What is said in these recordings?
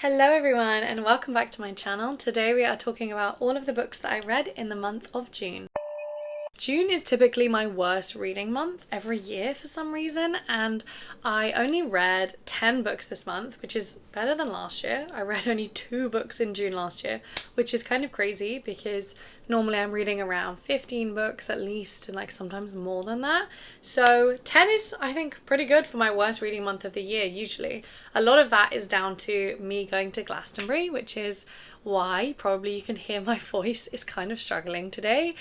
Hello everyone and welcome back to my channel. Today we are talking about all of the books that I read in the month of June. June is typically my worst reading month every year for some reason, and I only read 10 books this month, which is better than last year. I read only 2 books in June last year, which is kind of crazy because normally I'm reading around 15 books at least, and like sometimes more than that. So 10 is, I think, pretty good for my worst reading month of the year usually. A lot of that is down to me going to Glastonbury, which is why probably you can hear my voice is kind of struggling today,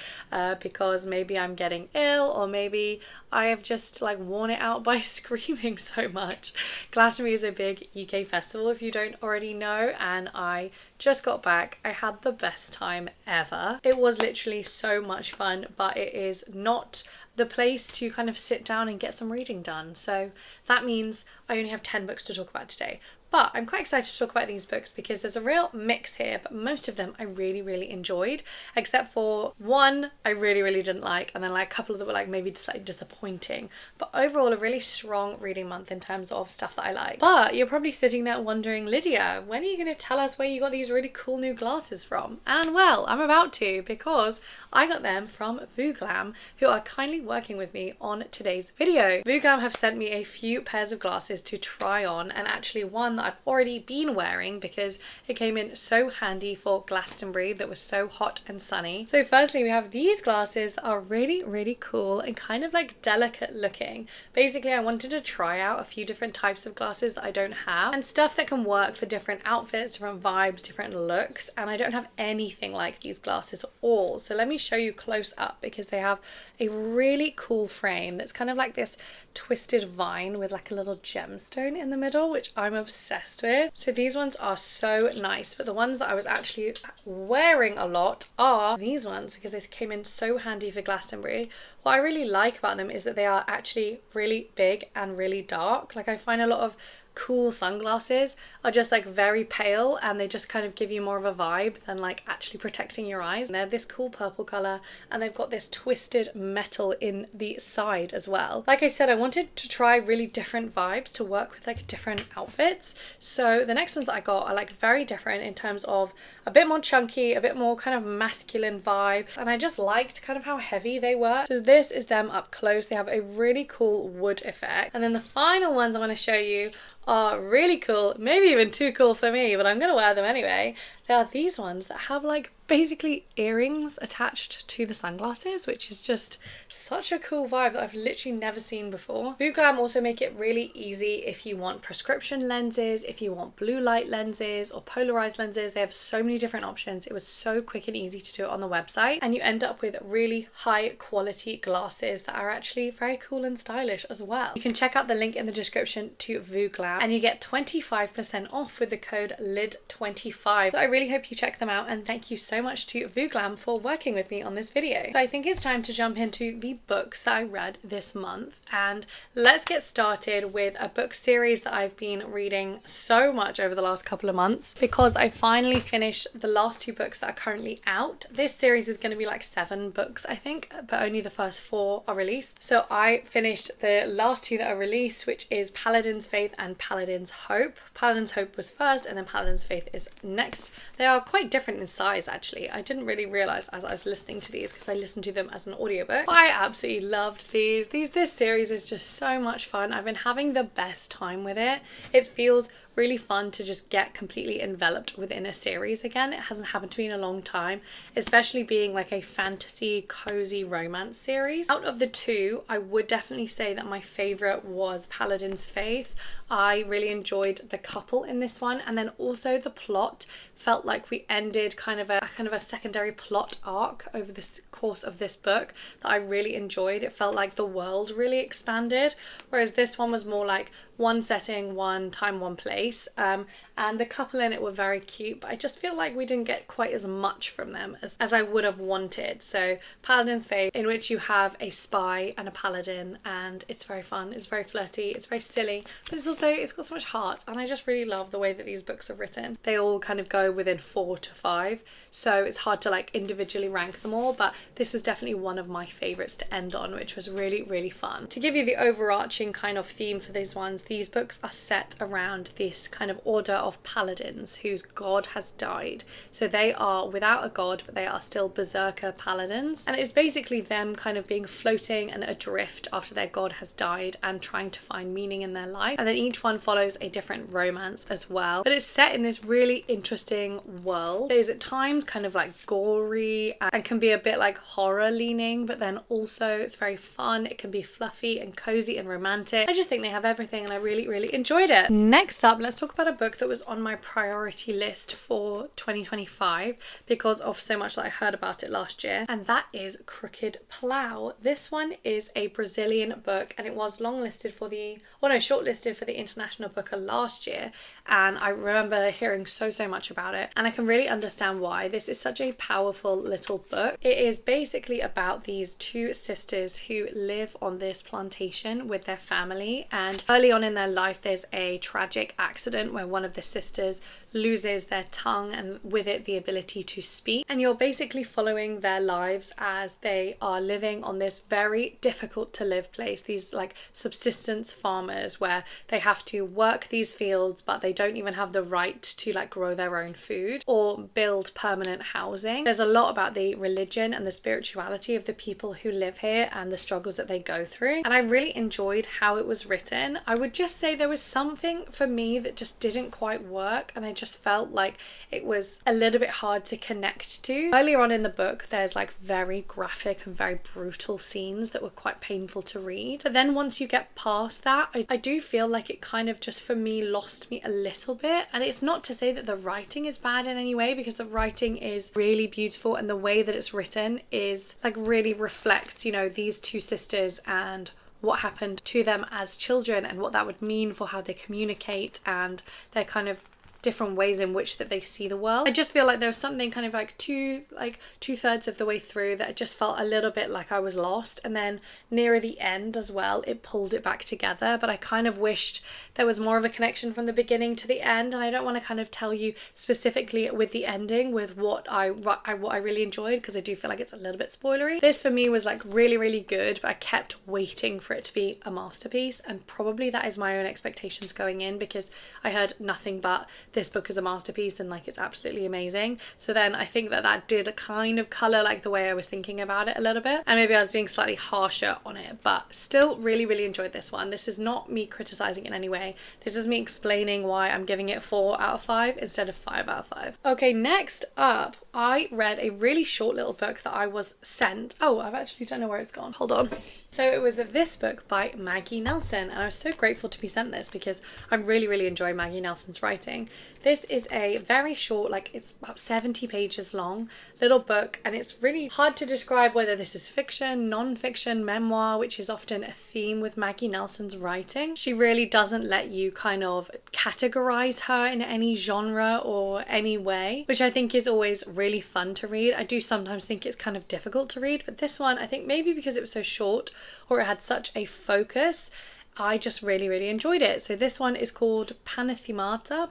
because maybe I'm getting ill or maybe I have just like worn it out by screaming so much. Glastonbury is a big UK festival if you don't already know, and I just got back. I had the best time ever. It was literally so much fun, but it is not the place to kind of sit down and get some reading done. So that means I only have 10 books to talk about today. But I'm quite excited to talk about these books because there's a real mix here, but most of them I really enjoyed, except for one I really didn't like, and then like a couple that were like maybe just like disappointing. But overall a really strong reading month in terms of stuff that I like. But you're probably sitting there wondering, Lydia, when are you going to tell us where you got these really cool new glasses from? And well, I'm about to, because I got them from Vooglam, who are kindly working with me on today's video. Vooglam have sent me a few pairs of glasses to try on, and actually one that I've already been wearing because it came in so handy for Glastonbury that was so hot and sunny. So firstly we have these glasses that are really cool and kind of like delicate looking. Basically I wanted to try out a few different types of glasses that I don't have and stuff that can work for different outfits, different vibes, different looks, and I don't have anything like these glasses at all. So let me show you close up because they have a really cool frame that's kind of like this twisted vine with like a little gemstone in the middle, which I'm obsessed with. So these ones are so nice, but the ones that I was actually wearing a lot are these ones because they came in so handy for Glastonbury. What I really like about them is that they are actually really big and really dark. Like I find a lot of cool sunglasses are just like very pale and they just kind of give you more of a vibe than like actually protecting your eyes. And they're this cool purple color and they've got this twisted metal in the side as well. Like I said, I wanted to try really different vibes to work with like different outfits. So the next ones that I got are like very different in terms of a bit more chunky, a bit more kind of masculine vibe, and I just liked kind of how heavy they were. So this is them up close. They have a really cool wood effect. And then the final ones I want to show you are really cool, maybe even too cool for me, but I'm gonna wear them anyway. They are these ones that have like basically earrings attached to the sunglasses, which is just such a cool vibe that I've literally never seen before. Vooglam also make it really easy if you want prescription lenses, if you want blue light lenses or polarized lenses. They have so many different options. It was so quick and easy to do it on the website, and you end up with really high quality glasses that are actually very cool and stylish as well. You can check out the link in the description to Vooglam and you get 25% off with the code LYD25. So I really hope you check them out, and thank you so much to Vooglam for working with me on this video. So I think it's time to jump into the books that I read this month, and let's get started with a book series that I've been reading so much over the last couple of months because I finally finished the last 2 books that are currently out. This series is going to be like 7 books I think, but only the first 4 are released. So I finished the last 2 that are released, which is Paladin's Faith and Paladin's Hope. Paladin's Hope was first and then Paladin's Faith is next. They are quite different in size actually. I didn't really realise as I was listening to these because I listened to them as an audiobook. I absolutely loved these. This series is just so much fun. I've been having the best time with it. It feels really fun to just get completely enveloped within a series again. It hasn't happened to me in a long time, especially being like a fantasy cozy romance series. Out of the 2, I would definitely say that my favorite was Paladin's Faith. I really enjoyed the couple in this one, and then also the plot felt like we ended kind of a secondary plot arc over this course of this book that I really enjoyed. It felt like the world really expanded, whereas this one was more like one setting, one time, one place, and the couple in it were very cute, but I just feel like we didn't get quite as much from them as I would have wanted. So Paladin's Faith, in which you have a spy and a paladin, and it's very fun, it's very flirty, it's very silly, but it's got so much heart, and I just really love the way that these books are written. They all kind of go within 4 to 5, so it's hard to like individually rank them all, but this was definitely one of my favorites to end on, which was really fun. To give you the overarching kind of theme for these ones, these books are set around this this kind of order of paladins whose god has died. So they are without a god, but they are still berserker paladins. And it's basically them kind of being floating and adrift after their god has died and trying to find meaning in their life. And then each one follows a different romance as well. But it's set in this really interesting world. It is at times kind of like gory and can be a bit like horror leaning, but then also it's very fun. It can be fluffy and cozy and romantic. I just think they have everything and I really enjoyed it. Next up, let's talk about a book that was on my priority list for 2025 because of so much that I heard about it last year, and that is Crooked Plow. This one is a Brazilian book and it was shortlisted for the International Booker last year, and I remember hearing so much about it, and I can really understand why. This is such a powerful little book. It is basically about these two sisters who live on this plantation with their family, and early on in their life there's a tragic accident where one of the sisters loses their tongue and with it the ability to speak, and you're basically following their lives as they are living on this very difficult to live place, these like subsistence farmers where they have to work these fields but they don't even have the right to like grow their own food or build permanent housing. There's a lot about the religion and the spirituality of the people who live here and the struggles that they go through, and I really enjoyed how it was written. I would just say there was something for me that just didn't quite work, and I just felt like it was a little bit hard to connect to. Earlier on in the book there's like very graphic and very brutal scenes that were quite painful to read, but then once you get past that, I do feel like it kind of just for me lost me a little bit. And it's not to say that the writing is bad in any way, because the writing is really beautiful and the way that it's written is like really reflects, you know, these two sisters and what happened to them as children and what that would mean for how they communicate and their kind of different ways in which that they see the world. I just feel like there was something kind of like two-thirds of the way through that I just felt a little bit like I was lost, and then nearer the end as well it pulled it back together, but I kind of wished there was more of a connection from the beginning to the end, and I don't want to kind of tell you specifically with the ending with what I really enjoyed, because I do feel like it's a little bit spoilery. This for me was like really good, but I kept waiting for it to be a masterpiece, and probably that is my own expectations going in, because I heard nothing but this book is a masterpiece and like it's absolutely amazing. So then I think that did a kind of colour like the way I was thinking about it a little bit, and maybe I was being slightly harsher on it, but still really enjoyed this one. This is not me criticising in any way. This is me explaining why I'm giving it 4 out of 5 instead of 5 out of 5. Okay, next up, I read a really short little book that I was sent. Oh, I've actually don't know where it's gone. Hold on. So it was this book by Maggie Nelson, and I was so grateful to be sent this because I'm really enjoying Maggie Nelson's writing. This is a very short, like it's about 70 pages long, little book, and it's really hard to describe whether this is fiction, non-fiction, memoir, which is often a theme with Maggie Nelson's writing. She really doesn't let you kind of categorize her in any genre or any way, which I think is always really fun to read. I do sometimes think it's kind of difficult to read, but this one, I think maybe because it was so short or it had such a focus, I just really enjoyed it. So this one is called Pathemata,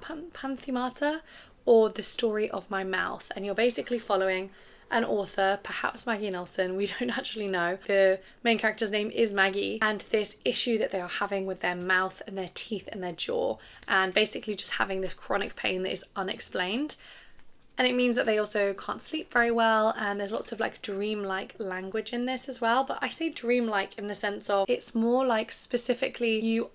or The Story of My Mouth, and you're basically following an author, perhaps Maggie Nelson, we don't actually know. The main character's name is Maggie, and this issue that they are having with their mouth and their teeth and their jaw, and basically just having this chronic pain that is unexplained. And it means that they also can't sleep very well, and there's lots of like dreamlike language in this as well. But I say dreamlike in the sense of it's more like specifically you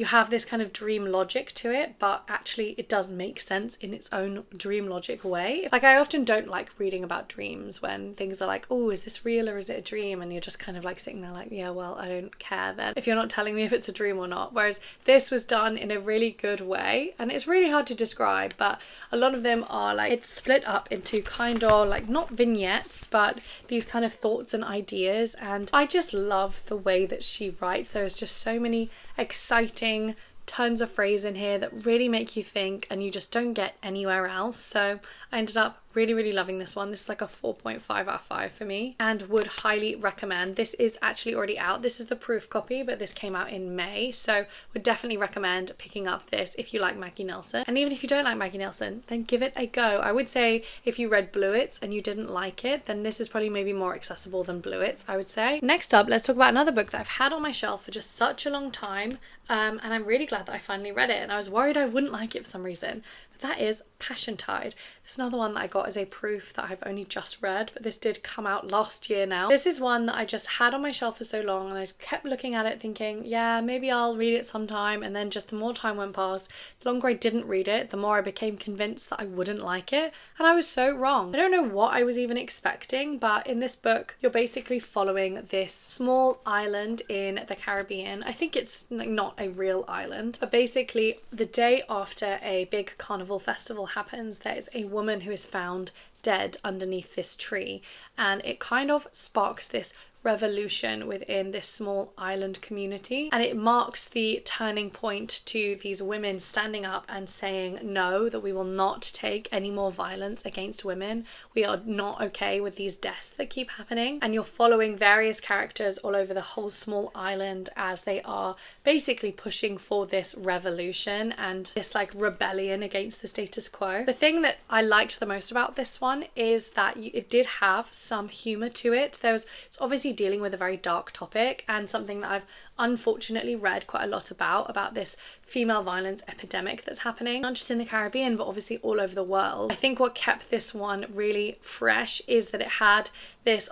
have this kind of dream logic to it, but actually it does make sense in its own dream logic way. Like I often don't like reading about dreams when things are like, oh, is this real or is it a dream? And you're just kind of like sitting there like, yeah, well, I don't care then if you're not telling me if it's a dream or not. Whereas this was done in a really good way, and it's really hard to describe, but a lot of them are like, it's split up into kind of like not vignettes, but these kind of thoughts and ideas, and I just love the way that she writes. There's just so many exciting turns of phrase in here that really make you think, and you just don't get anywhere else. So I ended up really loving this one. This is like a 4.5 out of 5 for me, and would highly recommend. This is actually already out. This is the proof copy, but this came out in May, so would definitely recommend picking up this if you like Maggie Nelson. And even if you don't like Maggie Nelson, then give it a go. I would say if you read Bluets and you didn't like it, then this is probably maybe more accessible than Bluets, I would say. Next up, let's talk about another book that I've had on my shelf for just such a long time. and I'm really glad that I finally read it, and I was worried I wouldn't like it for some reason. But that is Passiontide. It's another one that I got as a proof that I've only just read, but this did come out last year now. This is one that I just had on my shelf for so long, and I kept looking at it thinking, yeah, maybe I'll read it sometime, and then just the more time went past, the longer I didn't read it, the more I became convinced that I wouldn't like it, and I was so wrong. I don't know what I was even expecting, but in this book, you're basically following this small island in the Caribbean. I think it's like not a real island, but basically the day after a big carnival festival happens, there is a woman who is found dead underneath this tree, and it kind of sparks this revolution within this small island community, and it marks the turning point to these women standing up and saying no, that we will not take any more violence against women. We are not okay with these deaths that keep happening. And you're following various characters all over the whole small island as they are basically pushing for this revolution and this like rebellion against the status quo. The thing that I liked the most about this one is that it did have some humor to it. It's obviously dealing with a very dark topic, and something that I've unfortunately read quite a lot about this female violence epidemic that's happening, not just in the Caribbean, but obviously all over the world. I think what kept this one really fresh is that it had this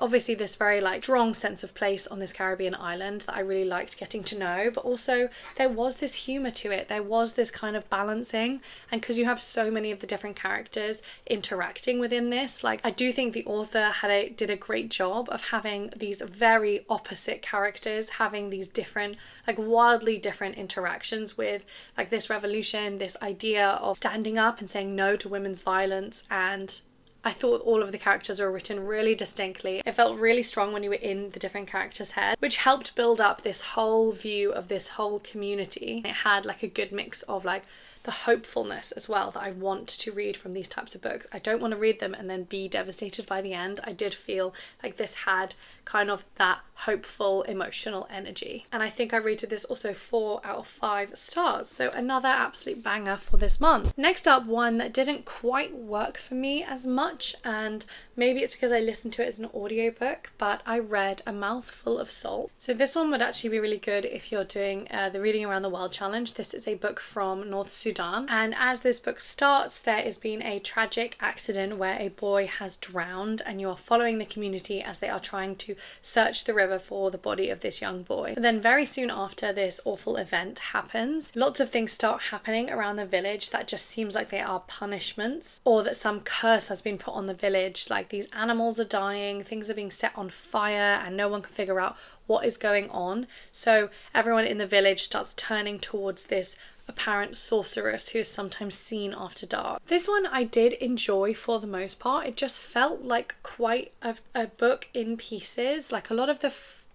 very like strong sense of place on this Caribbean island that I really liked getting to know, but also there was this humor to it. There was this kind of balancing, and because you have so many of the different characters interacting within this, like I do think the author did a great job of having these very opposite characters having these different, like wildly different interactions with like this revolution, this idea of standing up and saying no to women's violence. And I thought all of the characters were written really distinctly. It felt really strong when you were in the different characters' head, which helped build up this whole view of this whole community. It had like a good mix of like the hopefulness as well that I want to read from these types of books. I don't want to read them and then be devastated by the end. I did feel like this had kind of that hopeful emotional energy, and I think I rated this also 4 out of 5 stars, so another absolute banger for this month. Next up, one that didn't quite work for me as much, and maybe it's because I listened to it as an audiobook, but I read A Mouthful of Salt. So this one would actually be really good if you're doing the Reading Around the World challenge. This is a book from North Sudan, and as this book starts, there has been a tragic accident where a boy has drowned, and you are following the community as they are trying to search the river for the body of this young boy. But then very soon after this awful event happens, lots of things start happening around the village that just seems like they are punishments, or that some curse has been put on the village, like these animals are dying, things are being set on fire, and no one can figure out what is going on. So everyone in the village starts turning towards this apparent sorceress who is sometimes seen after dark. This one I did enjoy for the most part. It just felt like quite a book in pieces. Like a lot of the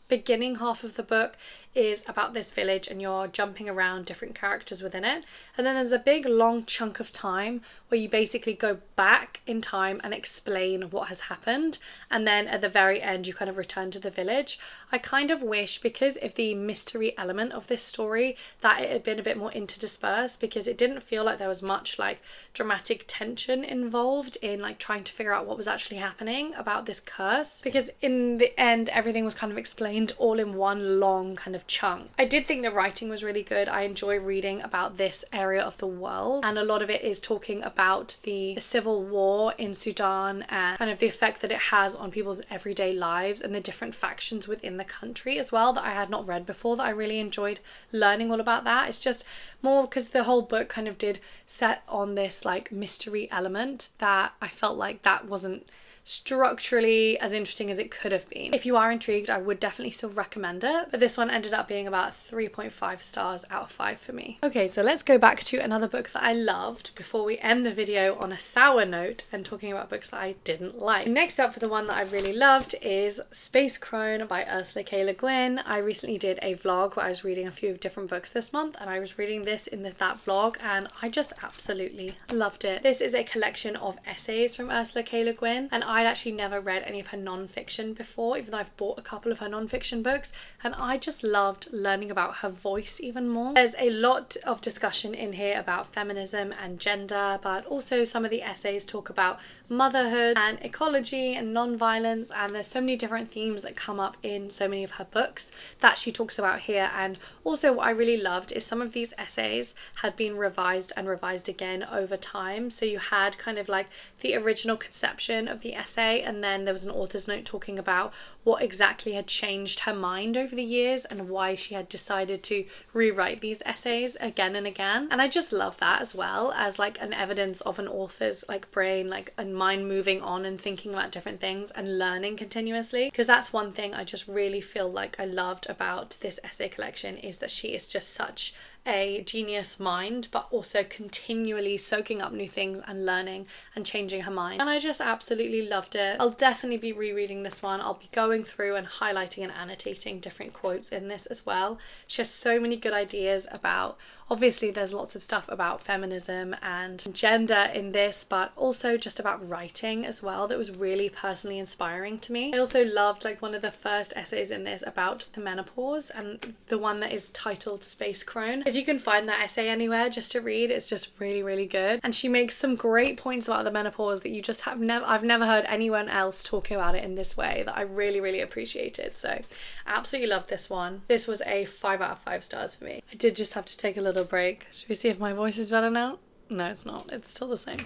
beginning half of the book is about this village and you're jumping around different characters within it, and then there's a big long chunk of time where you basically go back in time and explain what has happened, and then at the very end you kind of return to the village. I kind of wish, because of the mystery element of this story, that it had been a bit more interdispersed, because it didn't feel like there was much like dramatic tension involved in like trying to figure out what was actually happening about this curse, because in the end everything was kind of explained all in one long kind of chunk. I did think the writing was really good. I enjoy reading about this area of the world, and a lot of it is talking about the civil war in Sudan and kind of the effect that it has on people's everyday lives and the different factions within the country as well, that I had not read before, that I really enjoyed learning all about that. It's just more because the whole book kind of did set on this like mystery element that I felt like that wasn't structurally as interesting as it could have been. If you are intrigued, I would definitely still recommend it, but this one ended up being about 3.5 stars out of 5 for me. Okay, so let's go back to another book that I loved before we end the video on a sour note and talking about books that I didn't like. Next up for the one that I really loved is Space Crone by Ursula K. Le Guin. I recently did a vlog where I was reading a few different books this month, and I was reading this in that vlog and I just absolutely loved it. This is a collection of essays from Ursula K. Le Guin, and I'd actually never read any of her non-fiction before, even though I've bought a couple of her non-fiction books, and I just loved learning about her voice even more. There's a lot of discussion in here about feminism and gender, but also some of the essays talk about motherhood and ecology and non-violence, and there's so many different themes that come up in so many of her books that she talks about here. And also what I really loved is some of these essays had been revised and revised again over time. So you had kind of like the original conception of the essay, and then there was an author's note talking about what exactly had changed her mind over the years and why she had decided to rewrite these essays again and again. And I just love that as well as like an evidence of an author's like brain, like a mind moving on and thinking about different things and learning continuously, because that's one thing I just really feel like I loved about this essay collection, is that she is just such a genius mind, but also continually soaking up new things and learning and changing her mind. And I just absolutely loved it. I'll definitely be rereading this one. I'll be going through and highlighting and annotating different quotes in this as well. She has so many good ideas about, obviously there's lots of stuff about feminism and gender in this, but also just about writing as well that was really personally inspiring to me. I also loved like one of the first essays in this about the menopause, and the one that is titled Space Crone. If you can find that essay anywhere just to read, it's just really, really good. And she makes some great points about the menopause that you just I've never heard anyone else talking about it in this way, that I really, really appreciated. So I absolutely loved this one. This was a 5 out of 5 stars for me. I did just have to take a little break. Should we see if my voice is better now? No, it's not. It's still the same.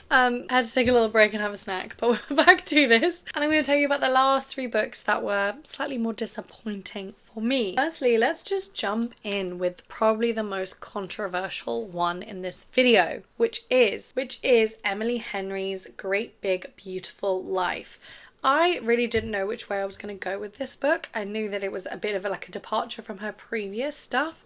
I had to take a little break and have a snack, but we're back to this. And I'm going to tell you about the last 3 books that were slightly more disappointing for me. Firstly, let's just jump in with probably the most controversial one in this video, which is Emily Henry's Great Big Beautiful Life. I really didn't know which way I was going to go with this book. I knew that it was a bit of like a departure from her previous stuff.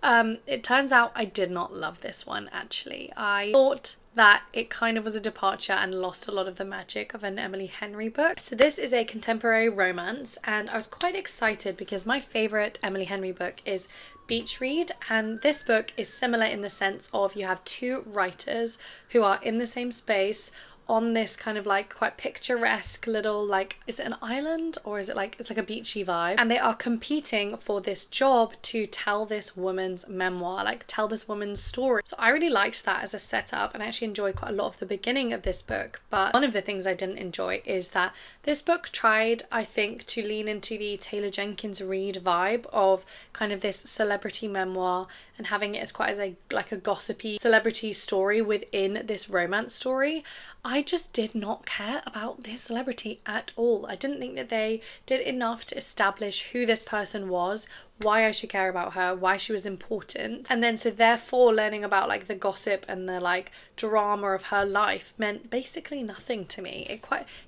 It turns out I did not love this one, actually. I thought that it kind of was a departure and lost a lot of the magic of an Emily Henry book. So this is a contemporary romance, and I was quite excited because my favourite Emily Henry book is Beach Read, and this book is similar in the sense of you have 2 writers who are in the same space on this kind of like quite picturesque little, like, is it an island or is it like, it's like a beachy vibe, and they are competing for this job to tell this woman's memoir, like tell this woman's story. So I really liked that as a setup, and I actually enjoyed quite a lot of the beginning of this book. But one of the things I didn't enjoy is that this book tried, I think, to lean into the Taylor Jenkins Reid vibe of kind of this celebrity memoir and having it as quite as a like a gossipy celebrity story within this romance story. I just did not care about this celebrity at all. I didn't think that they did enough to establish who this person was, why I should care about her, why she was important. And then so therefore learning about like the gossip and the like drama of her life meant basically nothing to me.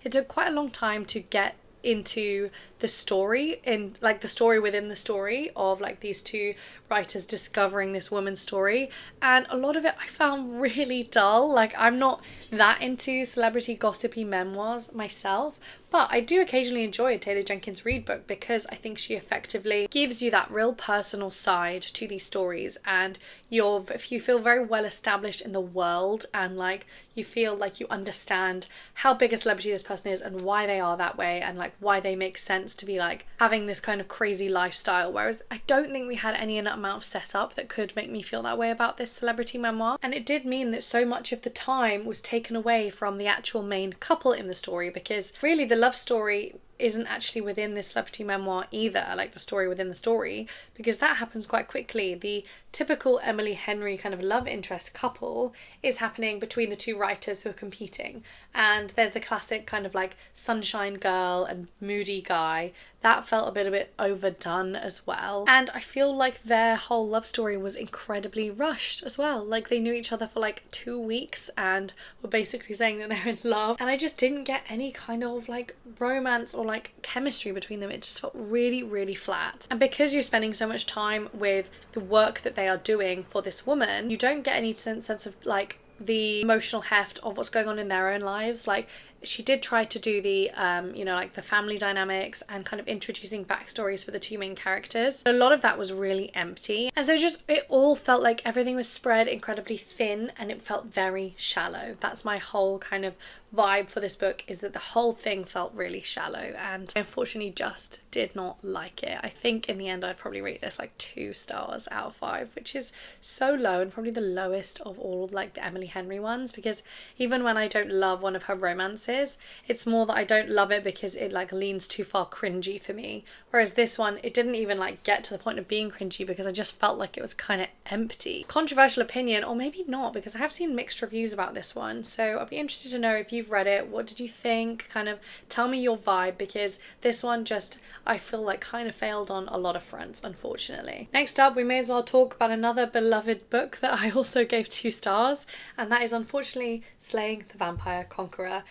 It took quite a long time to get into the story, in like the story within the story of like these 2 writers discovering this woman's story, and a lot of it I found really dull. Like, I'm not that into celebrity gossipy memoirs myself, but I do occasionally enjoy a Taylor Jenkins Reid book because I think she effectively gives you that real personal side to these stories, and if you feel very well established in the world and like you feel like you understand how big a celebrity this person is and why they are that way and like why they make sense to be like having this kind of crazy lifestyle. Whereas I don't think we had any amount of setup that could make me feel that way about this celebrity memoir, and it did mean that so much of the time was taken away from the actual main couple in the story, because really the love story isn't actually within this celebrity memoir either, like the story within the story, because that happens quite quickly. The typical Emily Henry kind of love interest couple is happening between the 2 writers who are competing, and there's the classic kind of like sunshine girl and moody guy. That felt a bit overdone as well, and I feel like their whole love story was incredibly rushed as well. Like, they knew each other for like 2 weeks and were basically saying that they're in love, and I just didn't get any kind of like romance or like chemistry between them. It just felt really, really flat. And because you're spending so much time with the work that they are doing for this woman, you don't get any sense of like the emotional heft of what's going on in their own lives. Like, she did try to do the, you know, like the family dynamics and kind of introducing backstories for the two main characters. But a lot of that was really empty. And so just, it all felt like everything was spread incredibly thin and it felt very shallow. That's my whole kind of vibe for this book, is that the whole thing felt really shallow, and I unfortunately just did not like it. I think in the end I'd probably rate this like 2 stars out of 5, which is so low, and probably the lowest of all like the Emily Henry ones, because even when I don't love one of her romances, it's more that I don't love it because it like leans too far cringy for me, whereas this one, it didn't even like get to the point of being cringy because I just felt like it was kind of empty. Controversial opinion, or maybe not, because I have seen mixed reviews about this one, so I'd be interested to know if you've read it, what did you think? Kind of tell me your vibe, because this one just, I feel like kind of failed on a lot of fronts, unfortunately. Next up, we may as well talk about another beloved book that I also gave 2 stars, and that is unfortunately Slaying the Vampire Conqueror.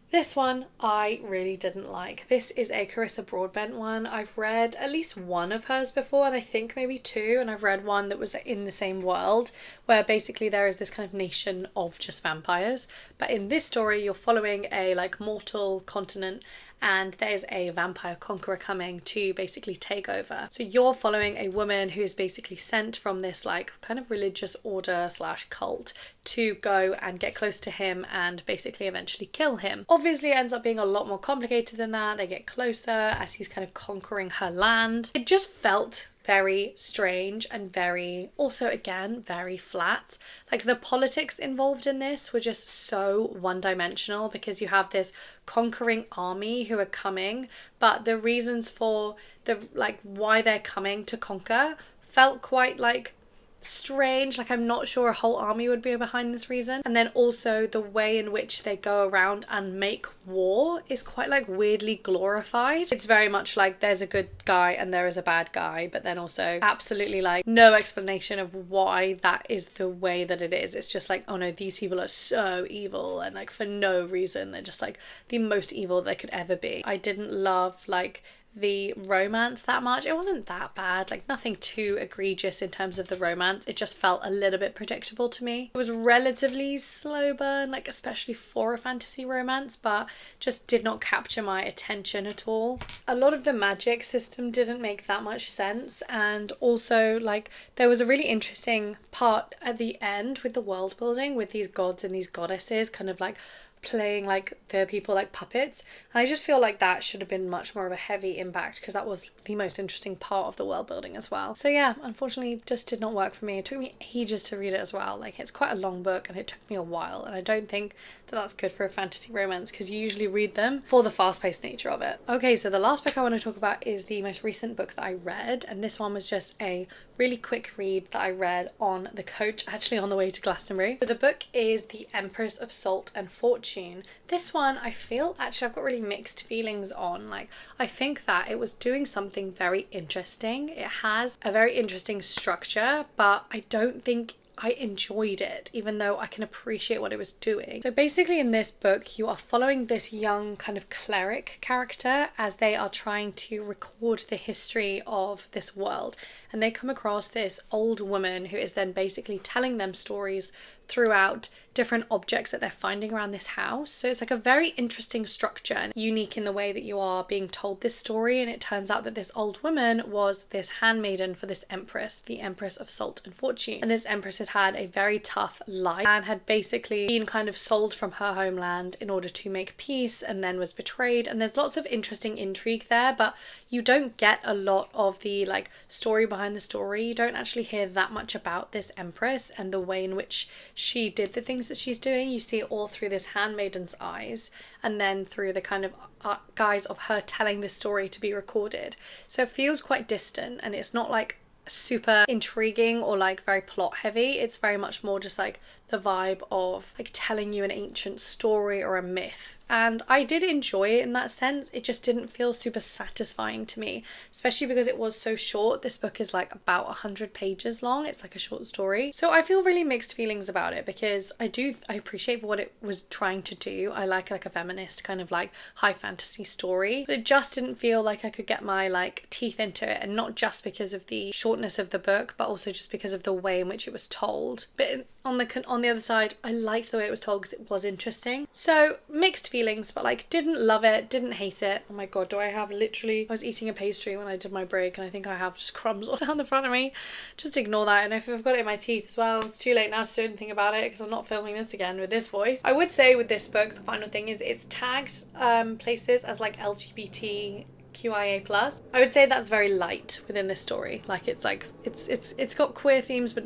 This one I really didn't like. This is a Cararissa Broadbent one. I've read at least one of hers before, and I think maybe 2, and I've read one that was in the same world, where basically there is this kind of nation of just vampires. But in this story, you're following a like mortal continent, and there's a vampire conqueror coming to basically take over. So you're following a woman who is basically sent from this like kind of religious order / cult to go and get close to him and basically eventually kill him. Obviously it ends up being a lot more complicated than that. They get closer as he's kind of conquering her land. It just felt very strange and very, also again, very flat. Like the politics involved in this were just so one-dimensional, because you have this conquering army who are coming, but the reasons for the like why they're coming to conquer felt quite like strange. Like I'm not sure a whole army would be behind this reason. And then also the way in which they go around and make war is quite like weirdly glorified. It's very much like there's a good guy and there is a bad guy, but then also absolutely like no explanation of why that is the way that it is. It's just like, oh no, these people are so evil, and like for no reason they're just like the most evil they could ever be. I didn't love like the romance that much. It wasn't that bad, like nothing too egregious in terms of the romance. It just felt a little bit predictable to me. It was relatively slow burn, like especially for a fantasy romance, but just did not capture my attention at all. A lot of the magic system didn't make that much sense, and also like there was a really interesting part at the end with the world building with these gods and these goddesses kind of like playing like the people like puppets, and I just feel like that should have been much more of a heavy impact, because that was the most interesting part of the world building as well. So yeah, unfortunately just did not work for me. It took me ages to read it as well. Like it's quite a long book and it took me a while, and I don't think that that's good for a fantasy romance, because you usually read them for the fast-paced nature of it. Okay, so the last book I want to talk about is the most recent book that I read, and this one was just a really quick read that I read on the coach, actually on the way to Glastonbury. So the book is The Empress of Salt and Fortune. This one I feel actually I've got really mixed feelings on. Like I think that it was doing something very interesting. It has a very interesting structure, but I don't think I enjoyed it, even though I can appreciate what it was doing. So basically in this book you are following this young kind of cleric character as they are trying to record the history of this world, and they come across this old woman who is then basically telling them stories throughout different objects that they're finding around this house. So it's like a very interesting structure and unique in the way that you are being told this story. And it turns out that this old woman was this handmaiden for this empress, the Empress of Salt and Fortune. And this empress had had a very tough life and had basically been kind of sold from her homeland in order to make peace, and then was betrayed. And there's lots of interesting intrigue there, but you don't get a lot of the like story behind the story. You don't actually hear that much about this empress and the way in which she did the things that she's doing. You see it all through this handmaiden's eyes, and then through the kind of guise of her telling this story to be recorded. So it feels quite distant, and it's not like super intriguing or like very plot heavy. It's very much more just like the vibe of like telling you an ancient story or a myth. And I did enjoy it in that sense. It just didn't feel super satisfying to me, especially because it was so short. This book is like about 100 pages long. It's like a short story. So I feel really mixed feelings about it, because I appreciate what it was trying to do. I like a feminist kind of like high fantasy story, but it just didn't feel like I could get my like teeth into it, and not just because of the shortness of the book, but also just because of the way in which it was told. But on the other side, I liked the way it was told because it was interesting. So mixed feelings, but like didn't love it, didn't hate it. Oh my god, do I have literally, I was eating a pastry when I did my break and I think I have just crumbs all down the front of me. Just ignore that. And if I've got it in my teeth as well, it's too late now to do anything about it because I'm not filming this again with this voice. I would say with this book, the final thing is it's tagged places as like LGBTQIA plus. I would say that's very light within this story. Like it's like it's got queer themes, but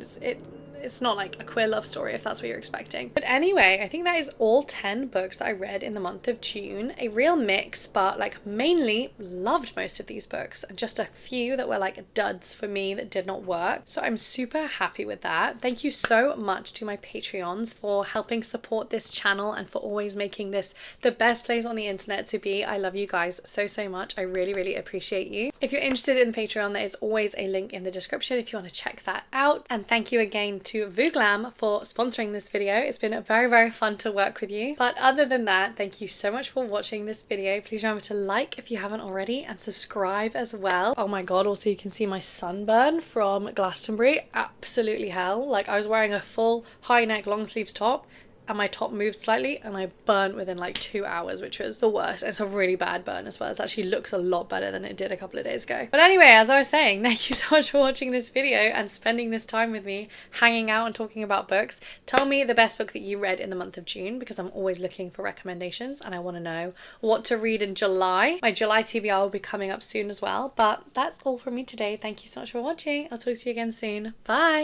it's not like a queer love story if that's what you're expecting. But anyway, I think that is all 10 books that I read in the month of June. A real mix, but like mainly loved most of these books and just a few that were like duds for me that did not work. So I'm super happy with that. Thank you so much to my Patreons for helping support this channel and for always making this the best place on the internet to be. I love you guys so much. I really appreciate you. If you're interested in Patreon, there is always a link in the description if you want to check that out. And thank you again to Vuglam for sponsoring this video. It's been very fun to work with you. But other than that, thank you so much for watching this video. Please remember to like if you haven't already and subscribe as well. Oh my god, also you can see my sunburn from Glastonbury. Absolutely hell. Like I was wearing a full high neck long sleeves top and my top moved slightly and I burnt within like 2 hours, which was the worst. It's a really bad burn as well. It actually looks a lot better than it did a couple of days ago. But anyway, as I was saying, thank you so much for watching this video and spending this time with me, hanging out and talking about books. Tell me the best book that you read in the month of June because I'm always looking for recommendations and I want to know what to read in July. My July TBR will be coming up soon as well. But that's all from me today. Thank you so much for watching. I'll talk to you again soon. Bye!